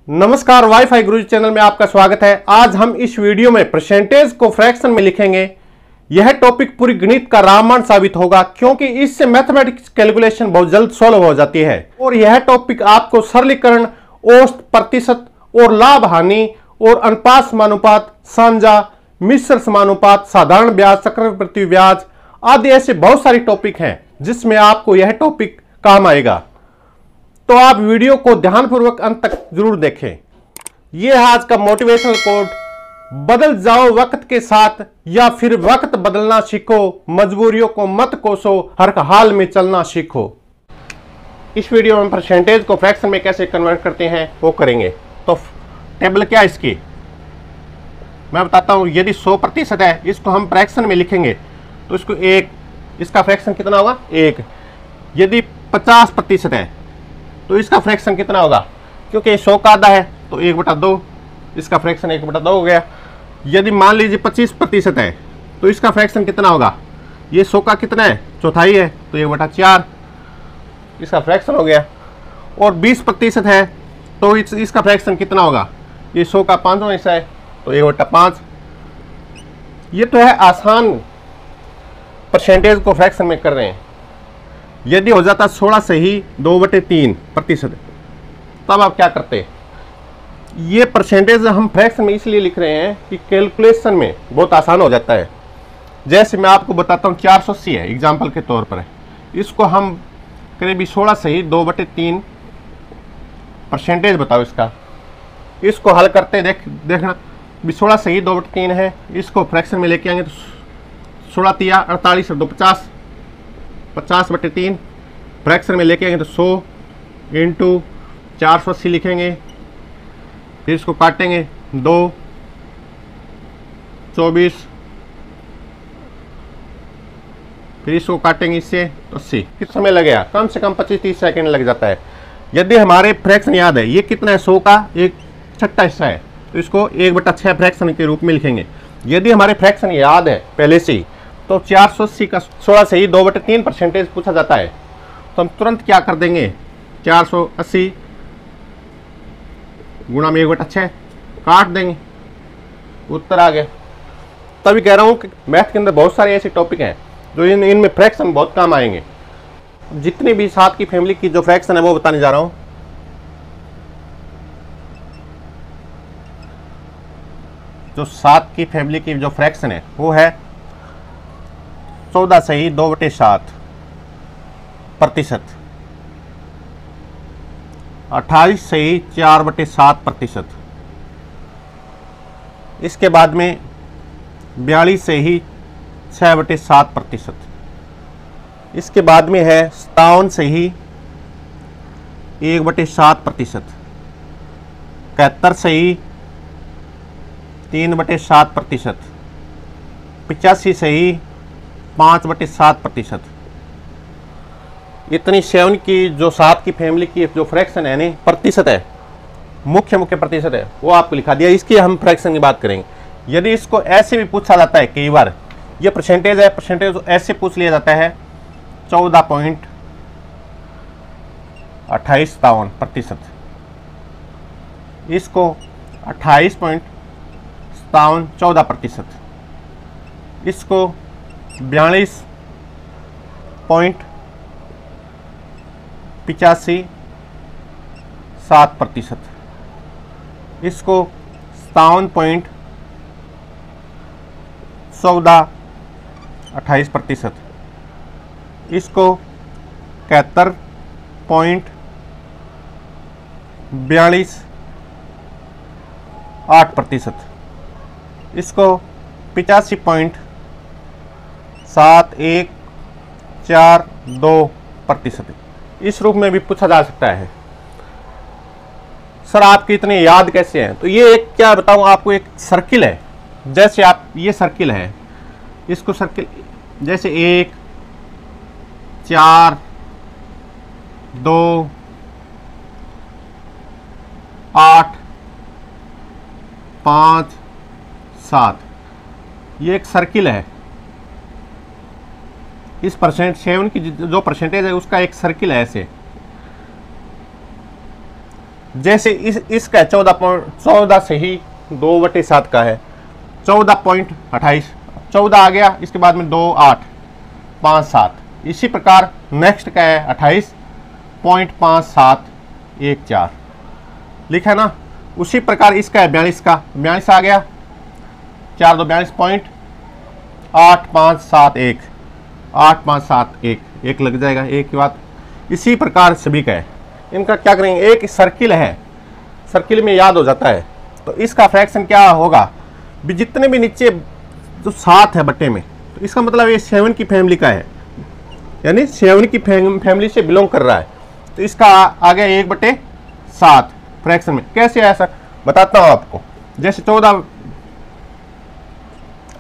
नमस्कार, वाईफाई गुरुजी चैनल में आपका स्वागत है। आज हम इस वीडियो में परसेंटेज को फ्रैक्शन में लिखेंगे। यह टॉपिक पूरी गणित का रामबाण साबित होगा, क्योंकि इससे मैथमेटिक्स कैलकुलेशन बहुत जल्द सॉल्व हो जाती है। और यह टॉपिक आपको सरलीकरण, औसत, प्रतिशत और लाभ हानि और अनुपात समानुपात, साझा, मिश्र समानुपात, साधारण ब्याज, चक्रवृद्धि ब्याज आदि ऐसे बहुत सारे टॉपिक हैं जिसमें आपको यह टॉपिक काम आएगा। तो आप वीडियो को ध्यानपूर्वक अंत तक जरूर देखें। यह है आज का मोटिवेशनल कोड, बदल जाओ वक्त के साथ या फिर वक्त बदलना सीखो, मजबूरियों को मत कोसो, हर हाल में चलना सीखो। इस वीडियो में परसेंटेज को फ्रैक्शन में कैसे कन्वर्ट करते हैं वो करेंगे। तो टेबल क्या है इसकी मैं बताता हूं। यदि 100% है, इसको हम फ्रैक्शन में लिखेंगे तो इसको एक, इसका फ्रैक्शन कितना होगा 1। यदि 50% है तो इसका फ्रैक्शन कितना होगा, क्योंकि 100 का आधा है तो 1/2, इसका फ्रैक्शन 1/2 हो गया। यदि मान लीजिए 25% है तो इसका फ्रैक्शन कितना होगा, ये 100 का कितना है, चौथाई है तो 1/4, इसका फ्रैक्शन हो गया। और 20% है तो इसका फ्रैक्शन कितना होगा, ये 100 का 5वां हिस्सा है तो 1/5। ये तो है आसान, परसेंटेज को फ्रैक्शन में कर रहे हैं। यदि हो जाता 16 से ही 2/3%, तब आप क्या करते? ये परसेंटेज हम फ्रैक्शन में इसलिए लिख रहे हैं कि कैलकुलेशन में बहुत आसान हो जाता है। जैसे मैं आपको बताता हूँ 480 है एग्जाम्पल के तौर पर, इसको हम करीबी 16 से ही 2/3 परसेंटेज बताओ इसका। इसको हल करते देखना, 16 से ही 2/3 है, इसको फ्रैक्शन में लेके आएंगे तो 16 तिया 48 और 2 50, 50/3 फ्रैक्शन में लेके आएंगे तो 100 × 480 लिखेंगे। फिर इसको काटेंगे 2, 24, फिर इसको काटेंगे इससे तो 80। कितना समय लगेगा, कम से कम 25-30 सेकंड लग जाता है। यदि हमारे फ्रैक्शन याद है, ये कितना है 100 का 1/6 हिस्सा है तो इसको 1/6 फ्रैक्शन के रूप में लिखेंगे। यदि हमारे फ्रैक्शन याद है पहले से ही तो 480 का 16 से ही 2/3 परसेंटेज पूछा जाता है, तो हम तुरंत क्या कर देंगे, 480 गुणा में 1/6 काट देंगे, उत्तर आ गया। तभी कह रहा हूँ कि मैथ के अंदर बहुत सारे ऐसे टॉपिक हैं जो इनमें फ्रैक्शन बहुत काम आएंगे। जितनी भी 7 की फैमिली की जो फ्रैक्शन है वो बताने जा रहा हूँ। जो 7 की फैमिली की जो फ्रैक्शन है वो है 14 से ही 2/7%, 28 से ही 4/7%, इसके बाद में 42 से ही 6/7%, इसके बाद में है 57 से ही 1/7%, 71 से ही 3/7%, 85 से ही 5/7%। इतनी 7 की जो 7 की फैमिली की जो फ्रैक्शन है नहीं प्रतिशत है, मुख्य प्रतिशत है, वो आपको लिखा दिया। इसकी हम फ्रैक्शन की बात करेंगे। यदि इसको ऐसे भी पूछा जाता है, कई बार ये परसेंटेज है, परसेंटेज ऐसे पूछ लिया जाता है 14.2857%, इसको 28.57 14%, इसको 42.85 इसको 57.1428%, इसको 71.42.8%, इसको 85.7142%। इस रूप में भी पूछा जा सकता है। सर आपके इतने याद कैसे हैं? तो ये एक क्या बताऊं आपको, एक सर्किल है। जैसे आप ये सर्किल है, इसको सर्किल जैसे 1 4 2 8 5 7, ये एक सर्किल है। इस परसेंट 7 की जो परसेंटेज है उसका एक सर्किल है ऐसे। जैसे इसका 14 से ही 2/7 का है 14.28, 14 आ गया, इसके बाद में 2 8 5 7। इसी प्रकार नेक्स्ट का है 28.5714 लिखा है ना। उसी प्रकार इसका है 42 का, 42 आ गया, 4 2 42.8571 8571 एक लग जाएगा एक की बात। इसी प्रकार सभी का है। इनका क्या करेंगे, एक सर्किल है, सर्किल में याद हो जाता है। तो इसका फ्रैक्शन क्या होगा, जितने भी नीचे जो 7 है बट्टे में, तो इसका मतलब ये 7 की फैमिली का है, यानी 7 की फैमिली से बिलोंग कर रहा है। तो इसका आ गया 1/7 फ्रैक्शन में। कैसे आया सर, बताता हूँ आपको। जैसे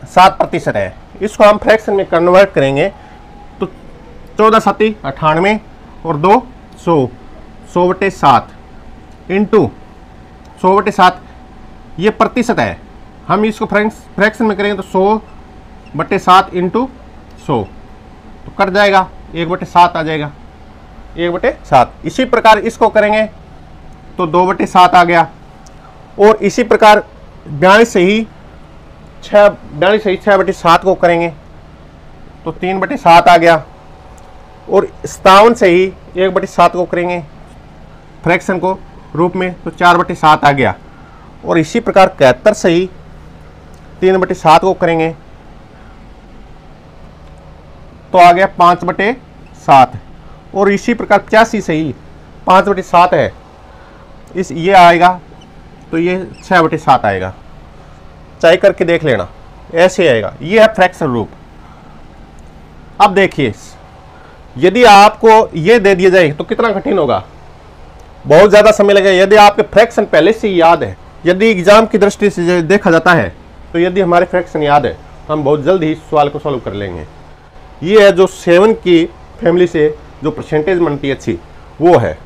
7% है, इसको हम फ्रैक्शन में कन्वर्ट करेंगे तो 14 7 98 और 2 100, 100/7 इंटू 100/7 ये प्रतिशत है। हम इसको फ्रैक्शन में करेंगे तो 100/7 इंटू 100 तो कट जाएगा, 1/7 आ जाएगा, 1/7। इसी प्रकार इसको करेंगे तो 2/7 आ गया। और इसी प्रकार 42 से ही 6/7 को करेंगे तो 3/7 आ गया। और 57 से ही 1/7 को करेंगे फ्रैक्शन को रूप में तो 4/7 आ गया। और इसी प्रकार 71 से ही 3/7 को करेंगे तो आ गया 5/7। और इसी प्रकार 85 से ही 5/7 है, इस ये आएगा तो ये 6/7 आएगा। चाहे करके देख लेना, ऐसे आएगा। ये है फ्रैक्शन रूप। अब देखिए, यदि आपको ये दे दिया जाए तो कितना कठिन होगा, बहुत ज़्यादा समय लगेगा। यदि आपके फ्रैक्शन पहले से ही याद है, यदि एग्जाम की दृष्टि से देखा जाता है तो यदि हमारे फ्रैक्शन याद है, हम बहुत जल्द ही सवाल को सॉल्व कर लेंगे। ये है जो 7 की फैमिली से जो परसेंटेज बनती है अच्छी, वो है।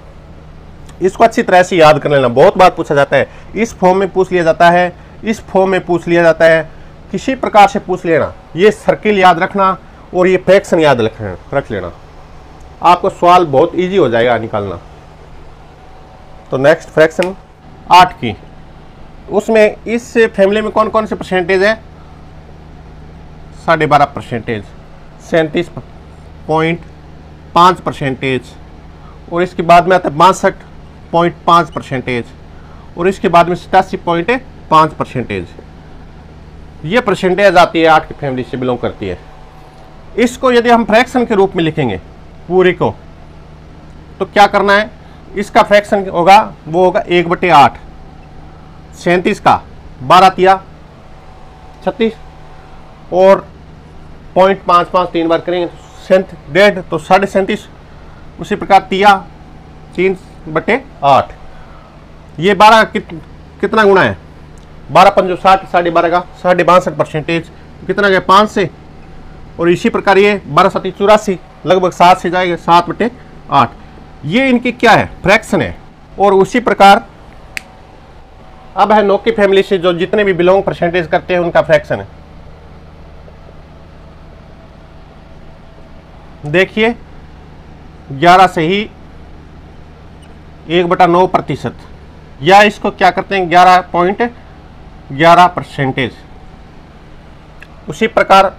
इसको अच्छी तरह से याद कर लेना। बहुत बार पूछा जाता है, इस फॉर्म में पूछ लिया जाता है, इस फॉर्म में पूछ लिया जाता है, किसी प्रकार से पूछ लेना। ये सर्किल याद रखना और ये फ्रैक्शन याद रख लेना, आपको सवाल बहुत इजी हो जाएगा निकालना। तो नेक्स्ट फ्रैक्शन 8 की, उसमें इस फैमिली में कौन कौन से परसेंटेज है, 12.5%, 37.5%, और इसके बाद में आता है 62.5%, और इसके बाद में 87.5%। ये परसेंटेज आती है 8 की फैमिली से बिलोंग करती है। इसको यदि हम फ्रैक्शन के रूप में लिखेंगे पूरे को, तो क्या करना है, इसका फ्रैक्शन होगा वो होगा 1/8, 37 का 12 तिया 36 और 0.55 3 बार करेंगे तो 1/2 तो 37.5। उसी प्रकार तिया 3/8, ये 12 कितना गुना है, 12 5 60, 12.5 का 62.5%, कितना गया 5 से। और इसी प्रकार ये 12 7 84, लगभग 7 से जाएगा, 7/8। ये इनकी क्या है, फ्रैक्शन है। और उसी प्रकार अब है 9 की फैमिली से जो जितने भी बिलोंग परसेंटेज करते हैं उनका फ्रैक्शन है। देखिए 11 से ही 1/9%, या इसको क्या करते हैं 11.11%। उसी प्रकार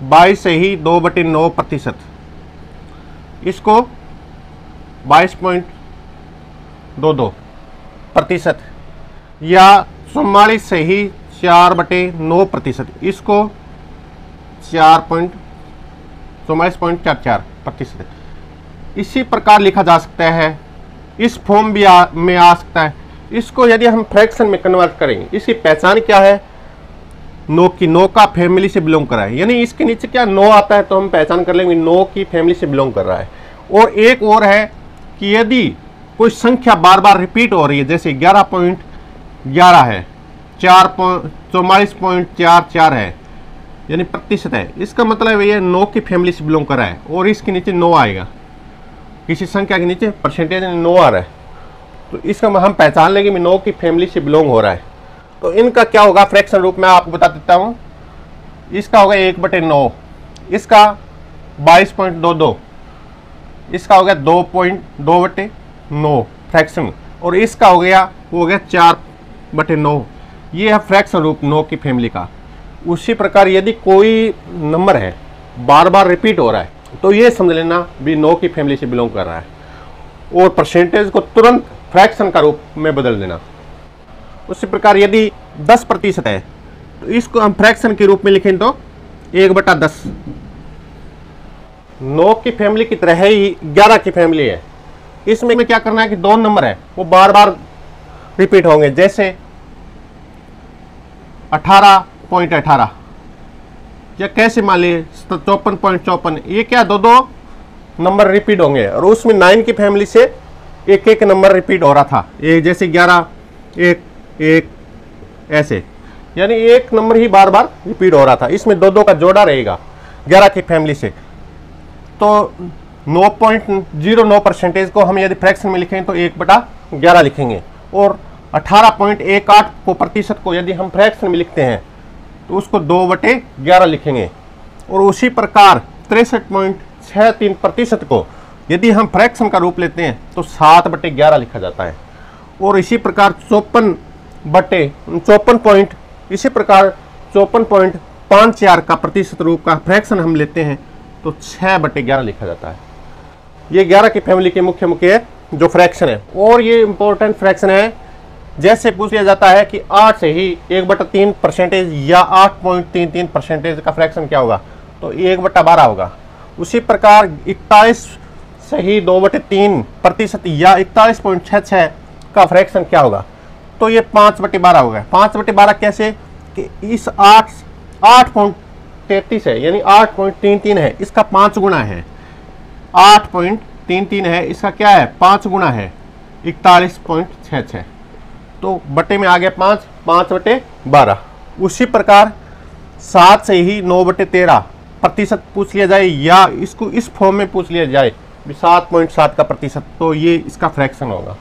22 से ही 2/9%, इसको 22.22%, या 44 से ही 4/9%, इसको 44.44%। इसी प्रकार लिखा जा सकता है, इस फॉर्म में आ सकता है। इसको यदि हम फ्रैक्शन में कन्वर्ट करेंगे, इसकी पहचान क्या है, 9 का फैमिली से बिलोंग कर रहा है, यानी इसके नीचे क्या 9 आता है तो हम पहचान कर लेंगे 9 की फैमिली से बिलोंग कर रहा है। और एक और है कि यदि कोई संख्या बार बार रिपीट हो रही है, जैसे 11.11 है, 44.44 है, यानी प्रतिशत है, इसका मतलब ये 9 की फैमिली से बिलोंग कर रहा है। और इसके नीचे 9 आएगा, किसी संख्या के नीचे परसेंटेज 9 आ रहा है, तो इसका हम पहचान लेंगे 9 की फैमिली से बिलोंग हो रहा है। तो इनका क्या होगा फ्रैक्शन रूप में आपको बता देता हूँ। इसका होगा 1/9, इसका 22.22, इसका होगा 2.2/9 फ्रैक्शन। और इसका हो गया, वो हो गया 4/9। ये है फ्रैक्शन रूप 9 की फैमिली का। उसी प्रकार यदि कोई नंबर है बार बार रिपीट हो रहा है तो ये समझ लेना भी 9 की फैमिली से बिलोंग कर रहा है, और परसेंटेज को तुरंत फ्रैक्शन का रूप में बदल देना। उसी प्रकार यदि 10% है तो इसको हम फ्रैक्शन के रूप में लिखें तो 1/10। 9 की फैमिली की तरह ही 11 की फैमिली है। इसमें क्या करना है कि 2 नंबर है वो बार बार रिपीट होंगे, जैसे 18.18 या कैसे मान लीजिए 54.54। ये क्या 2 नंबर रिपीट होंगे, और उसमें 9 की फैमिली से एक नंबर रिपीट हो रहा था, ये जैसे 11 1 1 ऐसे, यानी एक नंबर ही बार बार रिपीट हो रहा था। इसमें 2 का जोड़ा रहेगा 11 की फैमिली से। तो 9.09% को हम यदि फ्रैक्शन में लिखें तो 1/11 लिखेंगे, और 18.18 को प्रतिशत को यदि हम फ्रैक्शन में लिखते हैं तो उसको 2/11 लिखेंगे। और उसी प्रकार 63.63% को यदि हम फ्रैक्शन का रूप लेते हैं तो 7/11 लिखा जाता है। और इसी प्रकार 54.54 का प्रतिशत रूप का फ्रैक्शन हम लेते हैं तो 6/11 लिखा जाता है। ये 11 की फैमिली के मुख्य जो फ्रैक्शन है। और ये इंपॉर्टेंट फ्रैक्शन है, जैसे पूछ लिया जाता है कि 8 से ही 1/3% या 8.33% का फ्रैक्शन क्या होगा, तो 1/12 होगा। उसी प्रकार 41 से ही 2/3% या 41.66 का फ्रैक्शन क्या होगा, तो ये 5/12 होगा। 5/12 कैसे कि इस 8.33 है यानी 8.33 है, इसका 5 गुना है। 8.33 है, इसका क्या है 5 गुना है 41.66, तो बटे में आ गया 5/12। उसी प्रकार 7 से ही 9/13% पूछ लिया जाए, या इसको इस फॉर्म में पूछ लिया जाए 7.7 का प्रतिशत, तो ये इसका फ्रैक्शन होगा।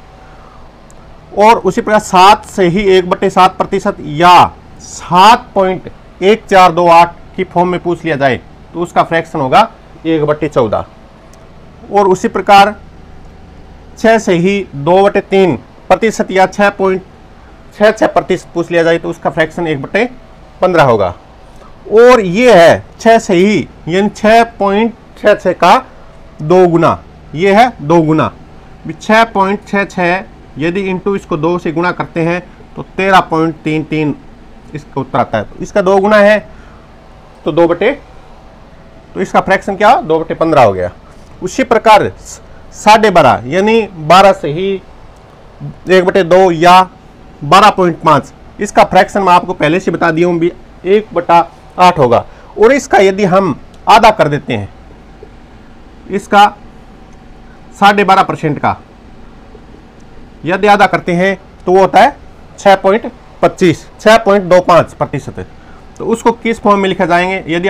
और उसी प्रकार 7 से ही 1/7% या 7.1428 की फॉर्म में पूछ लिया जाए तो उसका फ्रैक्शन होगा 1/14। और उसी प्रकार 6 से ही 2/3% या 6.66% पूछ लिया जाए तो उसका फ्रैक्शन 1/15 होगा। और ये है 6 से ही यानी 6.66 का 2 गुना, ये है 2 गुना। 6.66 यदि इंटू इसको 2 से गुणा करते हैं तो 13.33 इसका उत्तर आता है। तो इसका 2 गुना है तो तो इसका फ्रैक्शन क्या 2/15 हो गया। उसी प्रकार 12.5 यानी 12 से ही 1/2 या 12.5, इसका फ्रैक्शन मैं आपको पहले से बता दिया हूँ 1/8 होगा। और इसका यदि हम आधा कर देते हैं, इसका 12.5% का यदि आधा करते हैं तो वो होता है 6.25%। तो उसको किस फॉर्म में लिखा जाएंगे, यदि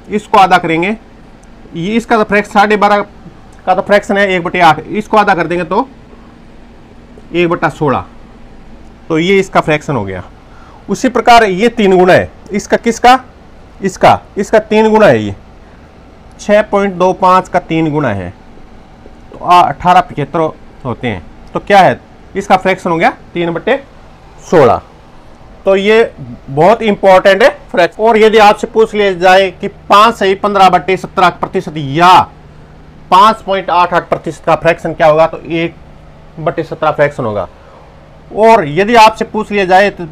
इसको आधा करेंगे, ये इसका तो फ्रैक्शन 12.5 का तो फ्रैक्शन है 1/8, इसको आधा कर देंगे तो 1/16, तो ये इसका फ्रैक्शन हो गया। उसी प्रकार ये 3 गुना है, इसका किसका, इसका 3 गुना है। ये 6.25 का 3 गुना है तो 1875 होते हैं। तो क्या है, इसका फ्रैक्शन हो गया 3/16। तो ये बहुत इंपॉर्टेंट है फ्रैक्शन। और यदि आपसे पूछ लिया जाए कि 5 से 15/17% या 5.88% का फ्रैक्शन क्या होगा, तो 1/17 फ्रैक्शन होगा। और यदि आपसे पूछ लिया जाए तो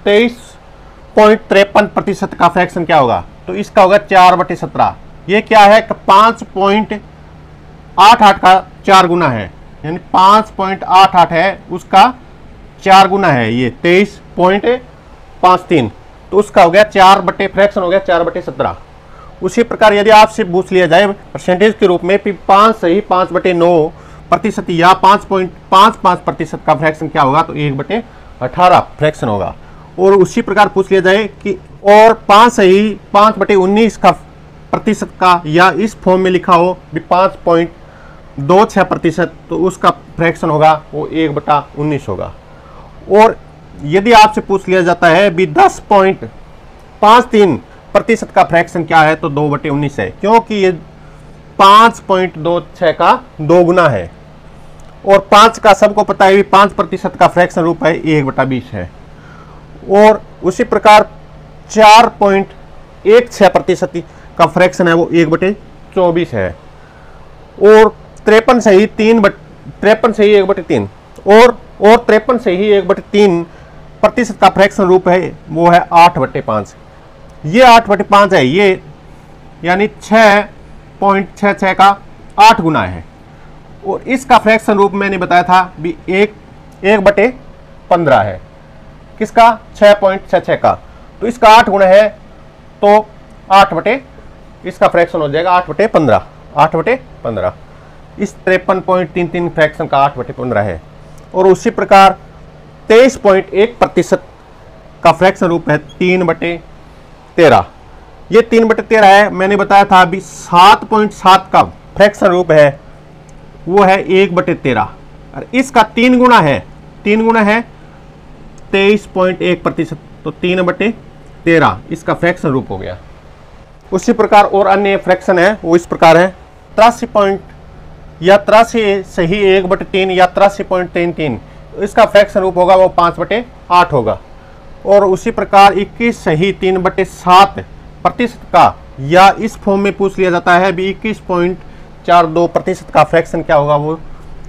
23.53% का फ्रैक्शन क्या होगा, तो इसका होगा 4/17। ये क्या है, 5.88 का 4 गुना है, यानी 5.88 है उसका 4 गुना है, ये 23.53, तो उसका हो गया 4 फ्रैक्शन हो गया 4/17। उसी प्रकार यदि आपसे पूछ लिया जाए परसेंटेज के रूप में 5 से ही 5/9% या 5.55% का फ्रैक्शन क्या होगा, तो 1/18 फ्रैक्शन होगा। और उसी प्रकार पूछ लिया जाए कि और 5 से ही 5/19 का प्रतिशत का या इस फॉर्म में लिखा हो 5.26%, तो उसका फ्रैक्शन होगा वो 1/19 होगा। और यदि आपसे पूछ लिया जाता है 10.53% का फ्रैक्शन क्या है, तो 2/19 है, क्योंकि ये 5.26 का 2 गुना है। और 5 का सबको पता है 5% का फ्रैक्शन रूप है 1/20 है। और उसी प्रकार 4.16% का फ्रैक्शन है वो 1/24 है। और 53 से ही 1/3 और 53 से ही 1/3% का फ्रैक्शन रूप है वो है 8/5। ये 8/5 है, ये यानी 6.66 का 8 गुना है। और इसका फ्रैक्शन रूप मैंने बताया था भी 1/15 है। किसका? 6.66 का। तो इसका 8 गुना है तो इसका फ्रैक्शन हो जाएगा 8/15। 8/15 इस 53.33 फ्रैक्शन का 8/15 है। और उसी प्रकार 23.1% का फ्रैक्शन रूप है 3/13। ये 3/13 है। मैंने बताया था अभी 7.7 का फ्रैक्शन रूप है वो है 1/13 और इसका 3 गुना है 23.1%। तो 3/13 इसका फ्रैक्शन रूप हो गया। उसी प्रकार और अन्य फ्रैक्शन है वो इस प्रकार है 83 से ही 1/3 या 83.33 इसका फ्रैक्शन रूप होगा वो 5/8 होगा। और उसी प्रकार 21 से ही 3/7% का, या इस फॉर्म में पूछ लिया जाता है भी 21.42% का फ्रैक्शन क्या होगा वो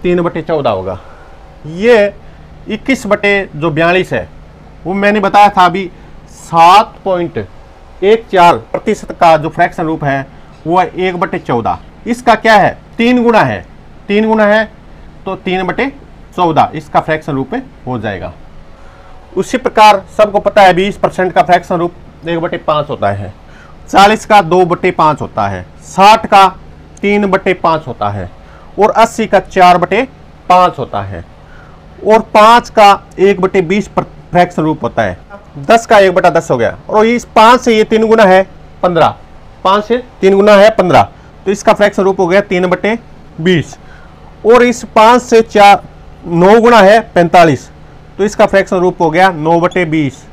3/14 होगा। ये 21/42 है वो मैंने बताया था अभी 7.14% का जो फ्रैक्शन रूप है वो है 1/14। इसका क्या है 3 गुना है तो 3/14 इसका फ्रैक्शन रूप में हो जाएगा। उसी प्रकार सबको पता है 20% का फ्रैक्शन रूप 1/5 होता है, 40 का 2/5 होता है, 60 का 3/5 होता है और 80 का 4/5 होता है और 5 का 1/20 फ्रैक्शन रूप होता है। 10 का 1/10 हो गया। और इस 5 से ये 3 गुना है 15, 5 से 3 गुना है 15 तो इसका फ्रैक्शन रूप हो गया 3/20। और इस 5 से 9 गुना है 45 तो इसका फ्रैक्शन रूप हो गया 9/20।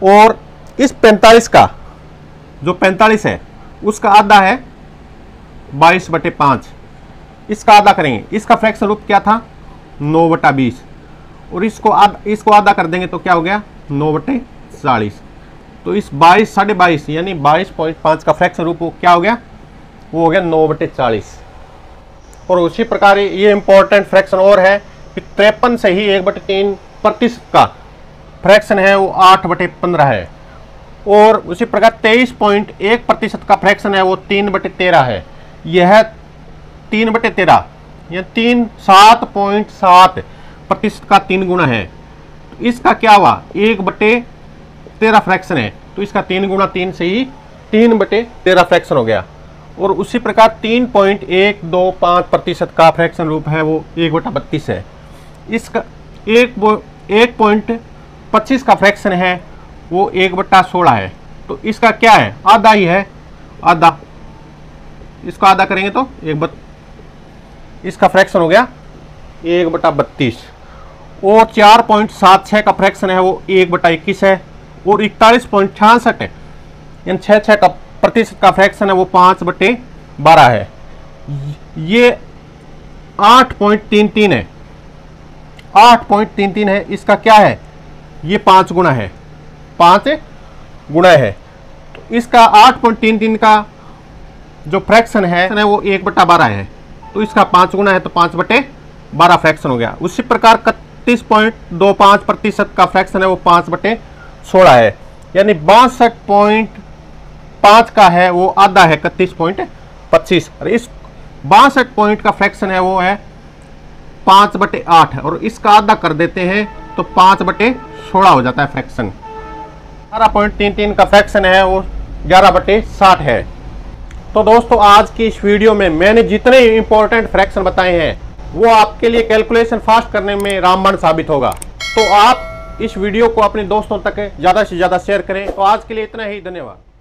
और इस 45 का जो 45 है उसका आधा है 22/5। इसका आधा करेंगे, इसका फ्रैक्शन रूप क्या था 9/20 और इसको आधा कर देंगे तो क्या हो गया 9/40। तो इस 22 यानी 22.5 का फ्रैक्शन रूप क्या हो गया वो हो गया 9/40। और उसी प्रकार ये इंपॉर्टेंट फ्रैक्शन और है कि 53 से ही 1/3% का फ्रैक्शन है वो 8/15 है। और उसी प्रकार 23.1% का फ्रैक्शन है वो 3/13 है। यह 3/13 या 7.7% का 3 गुना है। तो इसका क्या हुआ 1/13 फ्रैक्शन है तो इसका 3 गुना 3 से ही 3/13 फ्रैक्शन हो गया। और उसी प्रकार 3.125% का फ्रैक्शन रूप है वो 1/32 है। इसका 1.25 का फ्रैक्शन है वो 1/16 है। तो इसका क्या है आधा ही है, आधा। इसको आधा करेंगे तो इसका फ्रैक्शन हो गया 1/32। और 4.76 का फ्रैक्शन है वो 1/21 है। और 41.66 यानी 6 का प्रतिशत का फ्रैक्शन है वो 5/12 है। ये 8.33 है, 8.33 है। इसका क्या है ये 5 गुना है, 5 गुना है। तो इसका 8.33 का जो फ्रैक्शन है वो 1/12 है तो इसका 5 गुना है तो 5/12 फ्रैक्शन हो गया। उसी प्रकार 31.25% का फ्रैक्शन है वो 5/16 है यानी 62.5 का है वो आधा है 31.25। और इस 62 पॉइंट का फ्रैक्शन है वो है 5/8 है और इसका आधा कर देते हैं तो 5/16 हो जाता है फ्रैक्शन। 12.33 का फ्रैक्शन है वो 11/60 है। तो दोस्तों आज की इस वीडियो में मैंने जितने इंपॉर्टेंट फ्रैक्शन बताए हैं वो आपके लिए कैलकुलेशन फास्ट करने में रामबाण साबित होगा। तो आप इस वीडियो को अपने दोस्तों तक ज़्यादा से ज़्यादा शेयर करें। तो आज के लिए इतना ही, धन्यवाद।